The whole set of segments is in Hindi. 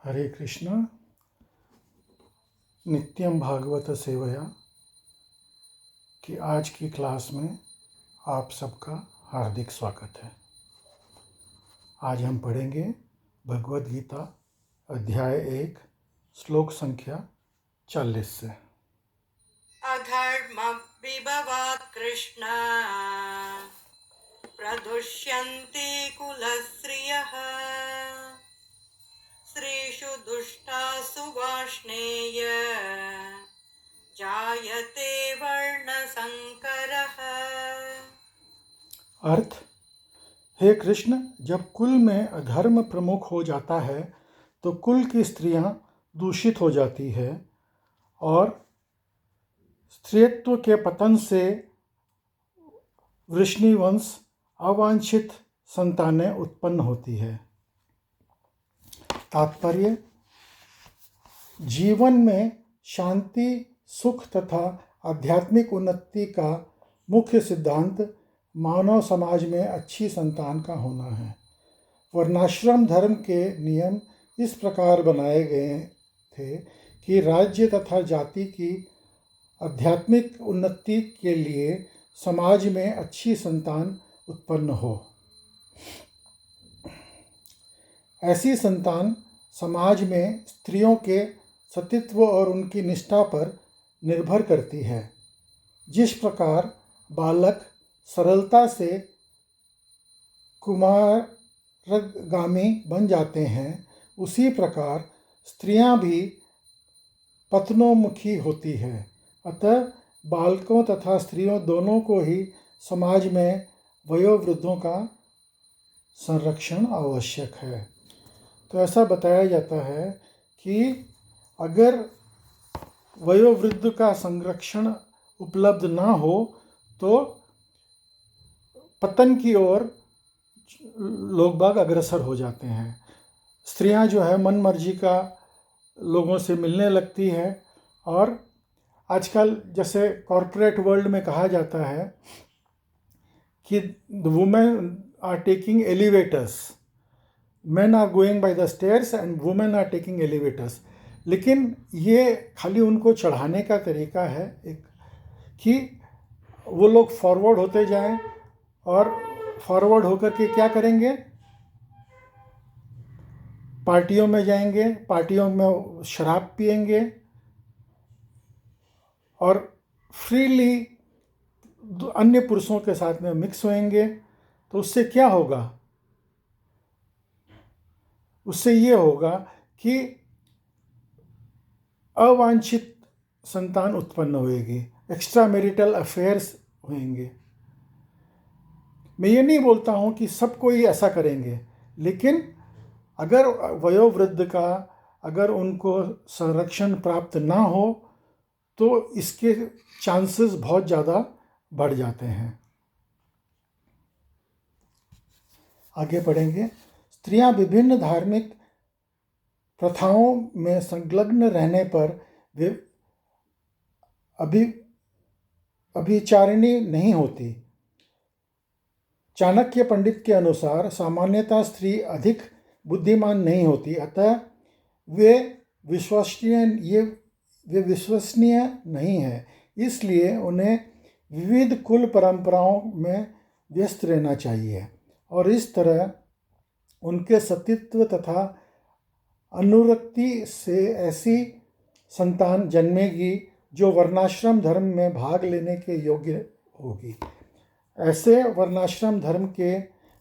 हरे कृष्णा। नित्यम भागवत सेवया की आज की क्लास में आप सबका हार्दिक स्वागत है। आज हम पढ़ेंगे भगवद गीता अध्याय 1 श्लोक संख्या 40 से। अधर्म विभवात् कृष्ण प्रदुष्यन्ति कुलस्त्रियः स्त्रीषु दुष्टासु वार्ष्णेय जायते वर्णसंकरः। अर्थ, हे कृष्ण, जब कुल में अधर्म प्रमुख हो जाता है तो कुल की स्त्रियां दूषित हो जाती है और स्त्रीत्व के पतन से वृष्णिवंश अवांछित संतानें उत्पन्न होती है। तात्पर्य, जीवन में शांति, सुख तथा आध्यात्मिक उन्नति का मुख्य सिद्धांत मानव समाज में अच्छी संतान का होना है। वर्णाश्रम धर्म के नियम इस प्रकार बनाए गए थे कि राज्य तथा जाति की आध्यात्मिक उन्नति के लिए समाज में अच्छी संतान उत्पन्न हो। ऐसी संतान समाज में स्त्रियों के सतीत्व और उनकी निष्ठा पर निर्भर करती है। जिस प्रकार बालक सरलता से कुमारगामी बन जाते हैं, उसी प्रकार स्त्रियां भी पतनोन्मुखी होती है। अतः बालकों तथा स्त्रियों दोनों को ही समाज में वयोवृद्धों का संरक्षण आवश्यक है। तो ऐसा बताया जाता है कि अगर वयोवृद्ध का संरक्षण उपलब्ध ना हो तो पतन की ओर लोग बाग अग्रसर हो जाते हैं। स्त्रियां जो है मन मर्जी का लोगों से मिलने लगती है और आजकल जैसे कॉरपोरेट वर्ल्ड में कहा जाता है कि the women are taking elevators, men are going by the stairs and women are taking elevators। लेकिन ये खाली उनको चढ़ाने का तरीका है एक, कि वो लोग फॉरवर्ड होते जाएं और फॉरवर्ड होकर के क्या करेंगे, पार्टियों में जाएंगे, पार्टियों में शराब पिएंगे और फ्रीली अन्य पुरुषों के साथ में मिक्स होएंगे। तो उससे क्या होगा? उससे ये होगा कि अवांछित संतान उत्पन्न होएगी, एक्स्ट्रा मैरिटल अफेयर्स होंगे। मैं ये नहीं बोलता हूँ कि सब कोई ऐसा करेंगे, लेकिन अगर वयोवृद्ध का अगर उनको संरक्षण प्राप्त ना हो तो इसके चांसेस बहुत ज़्यादा बढ़ जाते हैं। आगे पढ़ेंगे। स्त्रियां विभिन्न धार्मिक प्रथाओं में संलग्न रहने पर वे अभिचारिणी नहीं होती। चाणक्य पंडित के अनुसार सामान्यतः स्त्री अधिक बुद्धिमान नहीं होती, अतः वे विश्वसनीय नहीं है। इसलिए उन्हें विविध कुल परंपराओं में व्यस्त रहना चाहिए और इस तरह उनके सतीत्व तथा अनुरक्ति से ऐसी संतान जन्मेगी जो वर्णाश्रम धर्म में भाग लेने के योग्य होगी। ऐसे वर्णाश्रम धर्म के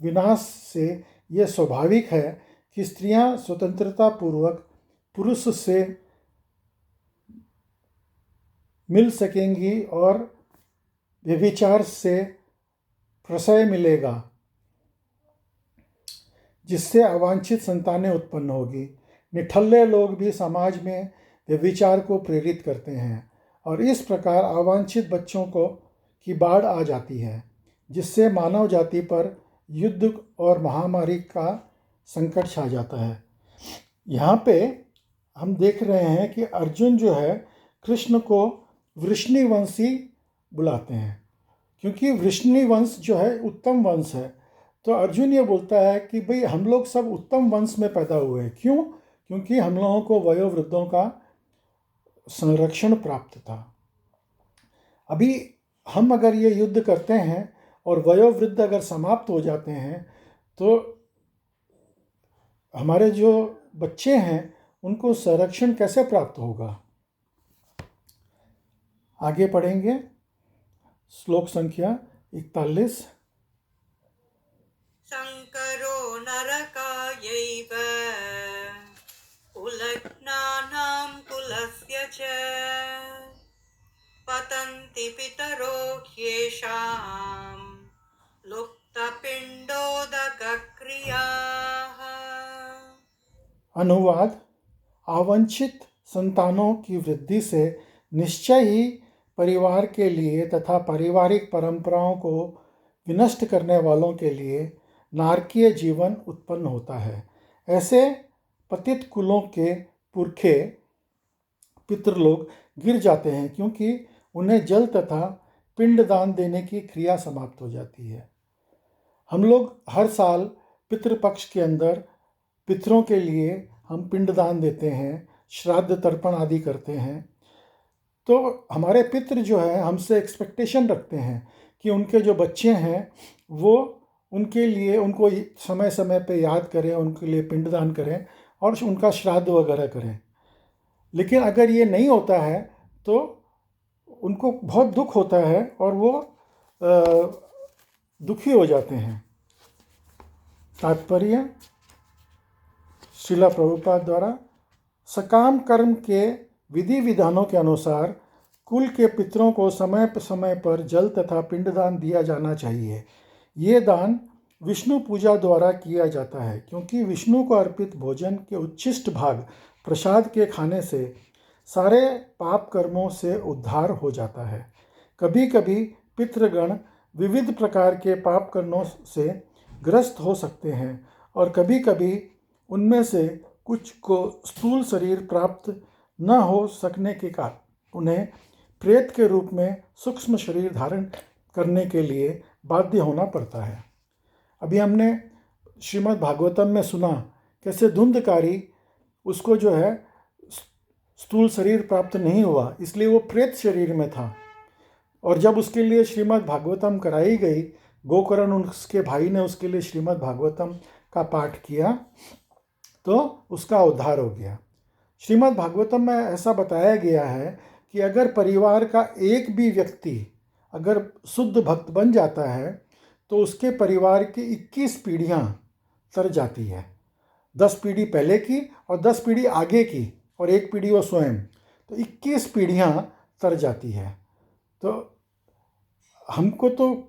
विनाश से यह स्वाभाविक है कि स्त्रियां स्वतंत्रता पूर्वक पुरुष से मिल सकेंगी और व्यभिचार से प्रशय मिलेगा, जिससे अवांछित संतानें उत्पन्न होगी। निठल्ले लोग भी समाज में व्यभिचार को प्रेरित करते हैं और इस प्रकार अवांछित बच्चों की बाढ़ आ जाती है, जिससे मानव जाति पर युद्ध और महामारी का संकट छा जाता है। यहाँ पे हम देख रहे हैं कि अर्जुन जो है कृष्ण को वृष्णिवंशी बुलाते हैं, क्योंकि वृष्णिवंश जो है उत्तम वंश है। तो अर्जुन ये बोलता है कि भाई हम लोग सब उत्तम वंश में पैदा हुए हैं। क्यों? क्योंकि हम लोगों को वयोवृद्धों का संरक्षण प्राप्त था। अभी हम अगर ये युद्ध करते हैं और वयोवृद्ध अगर समाप्त हो जाते हैं तो हमारे जो बच्चे हैं उनको संरक्षण कैसे प्राप्त होगा। आगे पढ़ेंगे श्लोक संख्या 41। संकरो नरकायैव कुलघ्नानां कुलस्य च पतन्ति पितरो ह्येषां लुप्तपिण्डोदकक्रियाः। अनुवाद: आवंचित संतानों की वृद्धि से निश्चय ही परिवार के लिए तथा पारिवारिक परंपराओं को विनष्ट करने वालों के लिए नारकीय जीवन उत्पन्न होता है। ऐसे पतित कुलों के पुरखे पितृलोक गिर जाते हैं क्योंकि उन्हें जल तथा पिंडदान देने की क्रिया समाप्त हो जाती है। हम लोग हर साल पितृपक्ष के अंदर पितरों के लिए हम पिंडदान देते हैं, श्राद्ध तर्पण आदि करते हैं। तो हमारे पितृ जो है हमसे एक्सपेक्टेशन रखते हैं कि उनके जो बच्चे हैं वो उनके लिए उनको समय समय पे याद करें, उनके लिए पिंडदान करें और उनका श्राद्ध वगैरह करें। लेकिन अगर ये नहीं होता है तो उनको बहुत दुख होता है और वो दुखी हो जाते हैं। तात्पर्य श्रीला प्रभुपाद द्वारा सकाम कर्म के विधि विधानों के अनुसार कुल के पितरों को समय पर जल तथा पिंडदान दिया जाना चाहिए। ये दान विष्णु पूजा द्वारा किया जाता है क्योंकि विष्णु को अर्पित भोजन के उच्छिष्ट भाग प्रसाद के खाने से सारे पाप कर्मों से उद्धार हो जाता है। कभी कभी पितृगण विविध प्रकार के पाप कर्मों से ग्रस्त हो सकते हैं और कभी कभी उनमें से कुछ को स्थूल शरीर प्राप्त न हो सकने के कारण उन्हें प्रेत के रूप में सूक्ष्म शरीर धारण करने के लिए बाध्य होना पड़ता है। अभी हमने श्रीमद् भागवतम में सुना कैसे धुंधकारी उसको जो है स्थूल शरीर प्राप्त नहीं हुआ, इसलिए वो प्रेत शरीर में था। और जब उसके लिए श्रीमद् भागवतम कराई गई, गोकर्ण उसके भाई ने उसके लिए श्रीमद् भागवतम का पाठ किया तो उसका उद्धार हो गया। श्रीमद् भागवतम में ऐसा बताया गया है कि अगर परिवार का एक भी व्यक्ति अगर शुद्ध भक्त बन जाता है तो उसके परिवार की 21 पीढ़ियाँ तर जाती है। 10 पीढ़ी पहले की और 10 पीढ़ी आगे की और एक पीढ़ी वो स्वयं, तो 21 पीढ़ियाँ तर जाती है। तो हमको तो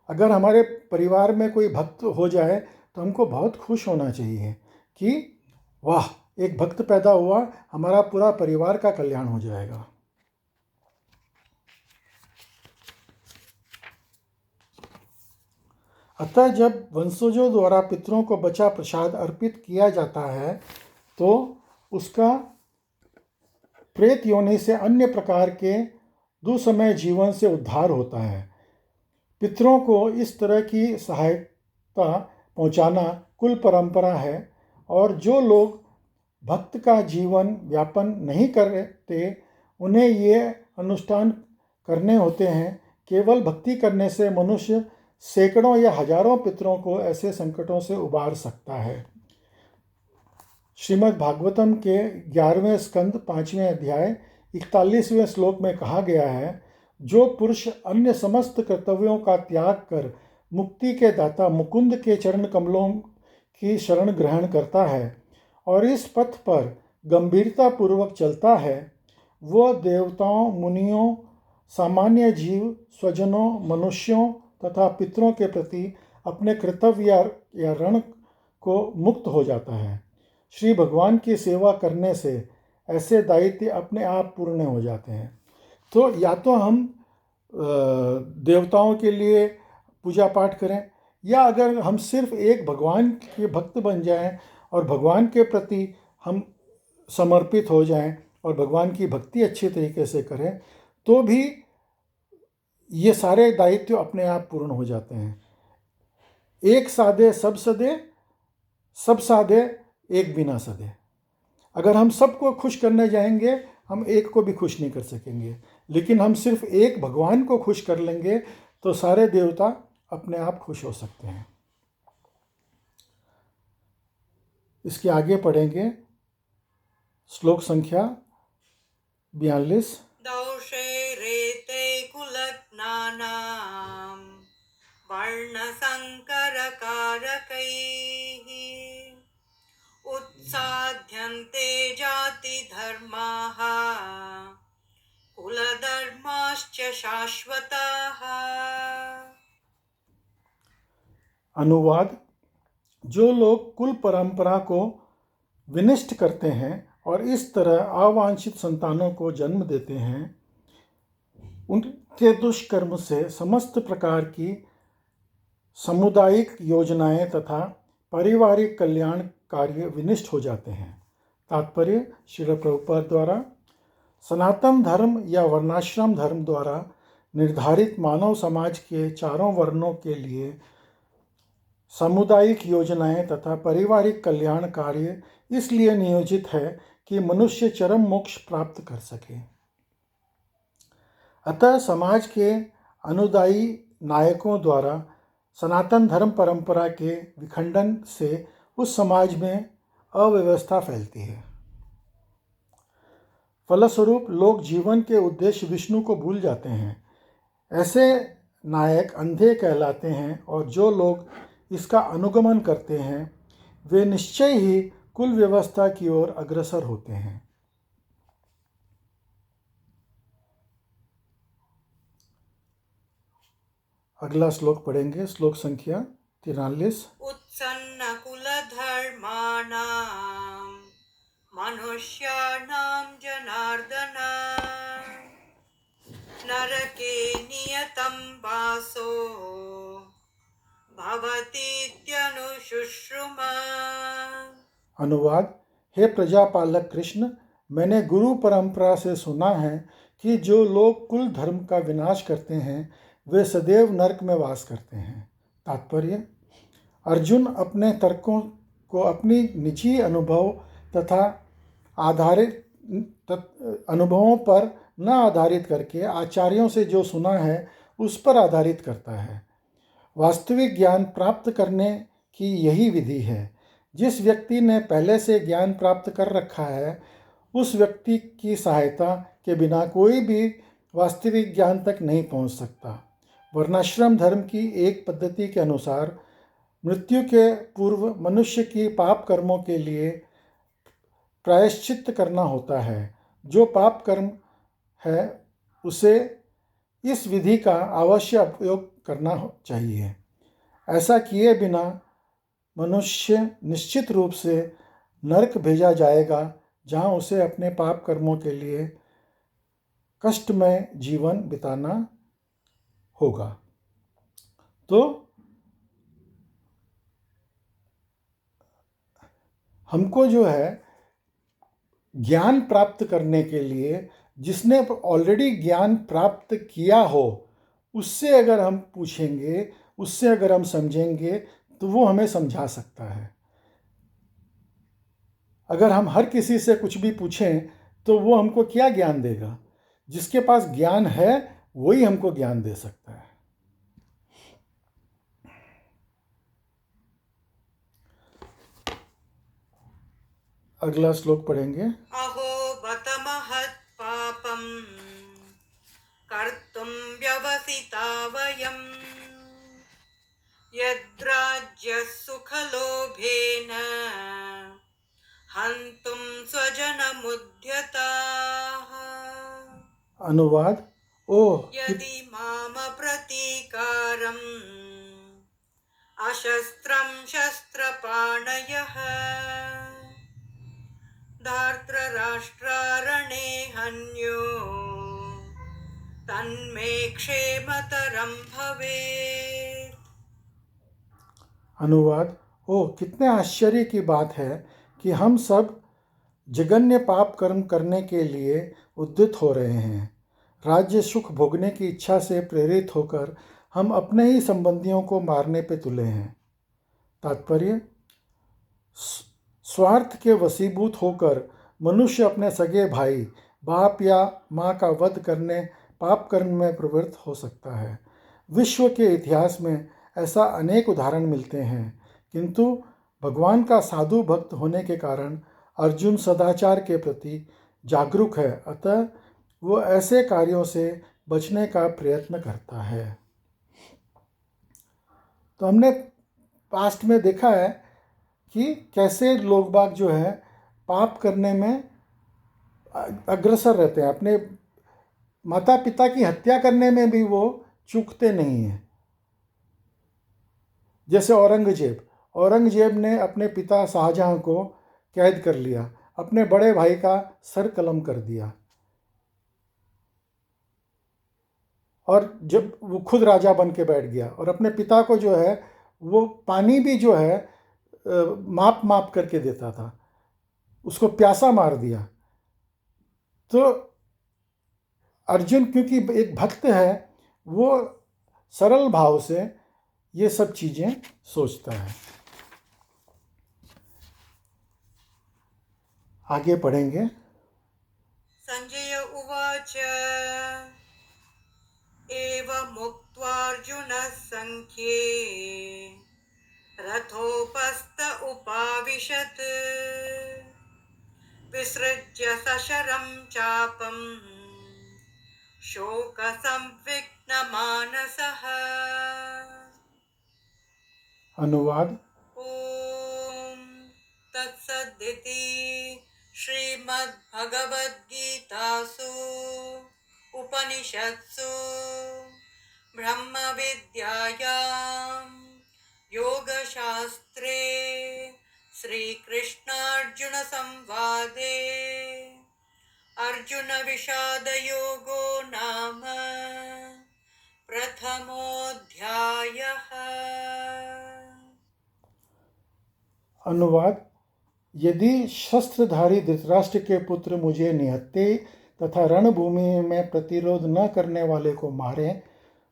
अगर हमारे परिवार में कोई भक्त हो जाए तो हमको बहुत खुश होना चाहिए कि वाह, एक भक्त पैदा हुआ, हमारा पूरा परिवार का कल्याण हो जाएगा। अतः जब वंशजों द्वारा पितरों को बचा प्रसाद अर्पित किया जाता है तो उसका प्रेत योनि से अन्य प्रकार के दुःसमय जीवन से उद्धार होता है। पितरों को इस तरह की सहायता पहुंचाना कुल परंपरा है और जो लोग भक्त का जीवन व्यापन नहीं करते उन्हें ये अनुष्ठान करने होते हैं। केवल भक्ति करने से मनुष्य सैकड़ों या हजारों पितरों को ऐसे संकटों से उबार सकता है। श्रीमद् भागवतम के 11वें स्कंद 5वें अध्याय 41वें श्लोक में कहा गया है, जो पुरुष अन्य समस्त कर्तव्यों का त्याग कर मुक्ति के दाता मुकुंद के चरण कमलों की शरण ग्रहण करता है और इस पथ पर गंभीरता पूर्वक चलता है, वो देवताओं, मुनियों, सामान्य जीव, स्वजनों, मनुष्यों तथा पितरों के प्रति अपने कर्तव्य या ऋण को मुक्त हो जाता है। श्री भगवान की सेवा करने से ऐसे दायित्व अपने आप पूर्ण हो जाते हैं। तो या तो हम देवताओं के लिए पूजा पाठ करें या अगर हम सिर्फ एक भगवान के भक्त बन जाएं और भगवान के प्रति हम समर्पित हो जाएं और भगवान की भक्ति अच्छे तरीके से करें तो भी ये सारे दायित्व अपने आप पूर्ण हो जाते हैं। एक साधे सब सदे, सब साधे एक बिना सदे। अगर हम सबको खुश करने जाएंगे, हम एक को भी खुश नहीं कर सकेंगे, लेकिन हम सिर्फ एक भगवान को खुश कर लेंगे तो सारे देवता अपने आप खुश हो सकते हैं। इसके आगे पढ़ेंगे श्लोक संख्या 42। दौशैरेते कुलज्ञानां वर्णसङ्करकारकैः उत्साद्यन्ते जातिधर्माः कुलधर्माश्च शाश्वताः। अनुवाद: जो लोग कुल परंपरा को विनष्ट करते हैं और इस तरह अवांछित संतानों को जन्म देते हैं, उनके दुष्कर्म से समस्त प्रकार की सामुदायिक योजनाएं तथा पारिवारिक कल्याण कार्य विनष्ट हो जाते हैं। तात्पर्य: श्रील प्रभुपाद द्वारा सनातन धर्म या वर्णाश्रम धर्म द्वारा निर्धारित मानव समाज के चारों वर्णों के लिए सामुदायिक योजनाएं तथा पारिवारिक कल्याण कार्य इसलिए नियोजित है कि मनुष्य चरम मोक्ष प्राप्त कर सके। अतः समाज के अनुदायी नायकों द्वारा सनातन धर्म परंपरा के विखंडन से उस समाज में अव्यवस्था फैलती है। फलस्वरूप लोग जीवन के उद्देश्य विष्णु को भूल जाते हैं। ऐसे नायक अंधे कहलाते हैं और जो लोग इसका अनुगमन करते हैं वे निश्चय ही कुल व्यवस्था की ओर अग्रसर होते हैं। अगला श्लोक पढ़ेंगे, श्लोक संख्या 43। उत्सन्न कुलधर्माणां मनुष्याणां जनार्दन नरके नियतं वासो भवतीत्यनुशुश्रुमा। अनुवाद: हे प्रजापालक कृष्ण, मैंने गुरु परंपरा से सुना है कि जो लोग कुल धर्म का विनाश करते हैं वे सदैव नरक में वास करते हैं। तात्पर्य: अर्जुन अपने तर्कों को अपनी निजी अनुभव तथा अनुभवों पर न आधारित करके आचार्यों से जो सुना है उस पर आधारित करता है। वास्तविक ज्ञान प्राप्त करने की यही विधि है। जिस व्यक्ति ने पहले से ज्ञान प्राप्त कर रखा है उस व्यक्ति की सहायता के बिना कोई भी वास्तविक ज्ञान तक नहीं पहुंच सकता। वर्णाश्रम धर्म की एक पद्धति के अनुसार मृत्यु के पूर्व मनुष्य की पाप कर्मों के लिए प्रायश्चित करना होता है। जो पाप कर्म है उसे इस विधि का अवश्य उपयोग करना चाहिए। ऐसा किए बिना मनुष्य निश्चित रूप से नरक भेजा जाएगा, जहां उसे अपने पाप कर्मों के लिए कष्टमय जीवन बिताना होगा। तो हमको जो है ज्ञान प्राप्त करने के लिए, जिसने ऑलरेडी ज्ञान प्राप्त किया हो उससे अगर हम पूछेंगे, उससे अगर हम समझेंगे तो वो हमें समझा सकता है। अगर हम हर किसी से कुछ भी पूछें तो वो हमको क्या ज्ञान देगा? जिसके पास ज्ञान है वही हमको ज्ञान दे सकता है। अगला श्लोक पढ़ेंगे। अहो बत महत् पापं कर्तुं व्यवसिता वयं यद्राज्य सुखलोभेन हन्तुं स्वजनमुद्यताः। अनुवाद: यदि माम प्रतीकारम् अशस्त्रं शस्त्रपाणयः धार्तराष्ट्रारणे हन्यो तन्मे क्षेमतरं भवेत्। अनुवाद: कितने आश्चर्य की बात है कि हम सब जघन्य पाप कर्म करने के लिए उद्यत हो रहे हैं। राज्य सुख भोगने की इच्छा से प्रेरित होकर हम अपने ही संबंधियों को मारने पे तुले हैं। तात्पर्य: स्वार्थ के वशीभूत होकर मनुष्य अपने सगे भाई, बाप या माँ का वध करने पाप कर्म में प्रवृत्त हो सकता है। विश्व के इतिहास में ऐसा अनेक उदाहरण मिलते हैं, किंतु भगवान का साधु भक्त होने के कारण अर्जुन सदाचार के प्रति जागरूक है, अतः वो ऐसे कार्यों से बचने का प्रयत्न करता है। तो हमने पास्ट में देखा है कि कैसे लोग बाग जो है पाप करने में अग्रसर रहते हैं, अपने माता पिता की हत्या करने में भी वो चूकते नहीं हैं। जैसे औरंगजेब ने अपने पिता शाहजहां को कैद कर लिया, अपने बड़े भाई का सर कलम कर दिया, और जब वो खुद राजा बन के बैठ गया और अपने पिता को जो है वो पानी भी जो है माप करके देता था, उसको प्यासा मार दिया। तो अर्जुन क्योंकि एक भक्त है, वो सरल भाव से ये सब चीज़ें सोचता है। आगे पढ़ेंगे। संजय उवाच एवमुक्त्वार्जुनः संख्ये रथोपस्थ उपाविशत् विसृज्य सशरं चापं शोकसंविघ्नमानसः। अनुवाद। ओम तत्सदिति श्रीमद्भगवद्गीतासु उपनिषत्सु ब्रह्मविद्यायां योगशास्त्रे श्रीकृष्णार्जुनसंवादे अर्जुनविषादयोगो नाम प्रथमोऽध्यायः। अनुवाद। यदि शस्त्रधारी धृतराष्ट्र के पुत्र मुझे निहत्ते तथा रणभूमि में प्रतिरोध न करने वाले को मारें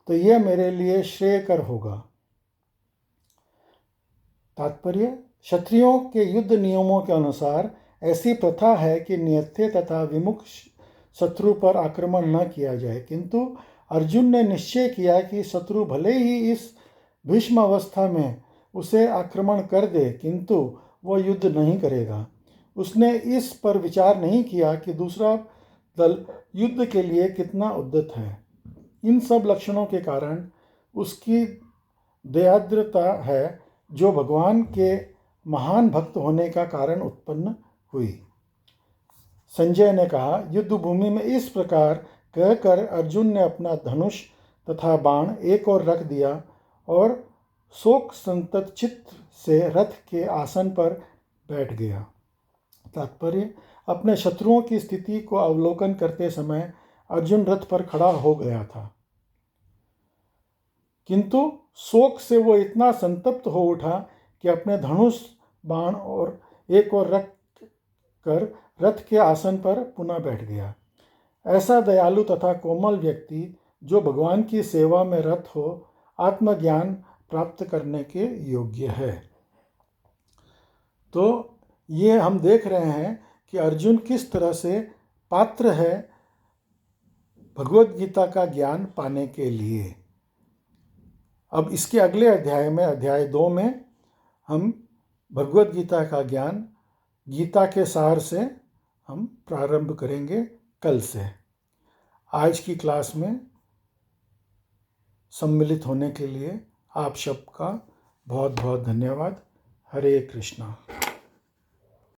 तो यह मेरे लिए श्रेयकर होगा। तात्पर्य, क्षत्रियों के युद्ध नियमों के अनुसार ऐसी प्रथा है कि निहत्थे तथा विमुख शत्रु पर आक्रमण न किया जाए, किंतु अर्जुन ने निश्चय किया कि शत्रु भले ही इस भीष्म अवस्था में उसे आक्रमण कर दे, किंतु वो युद्ध नहीं करेगा। उसने इस पर विचार नहीं किया कि दूसरा दल युद्ध के लिए कितना उद्यत है। इन सब लक्षणों के कारण उसकी दयाद्रता है, जो भगवान के महान भक्त होने का कारण उत्पन्न हुई। संजय ने कहा, युद्ध भूमि में इस प्रकार कहकर अर्जुन ने अपना धनुष तथा बाण एक ओर रख दिया और शोक संतत चित्त से रथ के आसन पर बैठ गया। तात्पर्य, अपने शत्रुओं की स्थिति को अवलोकन करते समय अर्जुन रथ पर खड़ा हो गया था, किंतु शोक से वो इतना संतप्त हो उठा कि अपने धनुष बाण और एक ओर रख कर रथ के आसन पर पुनः बैठ गया। ऐसा दयालु तथा कोमल व्यक्ति जो भगवान की सेवा में रत हो, आत्मज्ञान प्राप्त करने के योग्य है। तो ये हम देख रहे हैं कि अर्जुन किस तरह से पात्र है भगवद गीता का ज्ञान पाने के लिए। अब इसके अगले अध्याय में, अध्याय 2 में, हम भगवद गीता का ज्ञान गीता के सार से हम प्रारंभ करेंगे कल से। आज की क्लास में सम्मिलित होने के लिए आप सबका बहुत बहुत धन्यवाद। हरे कृष्णा।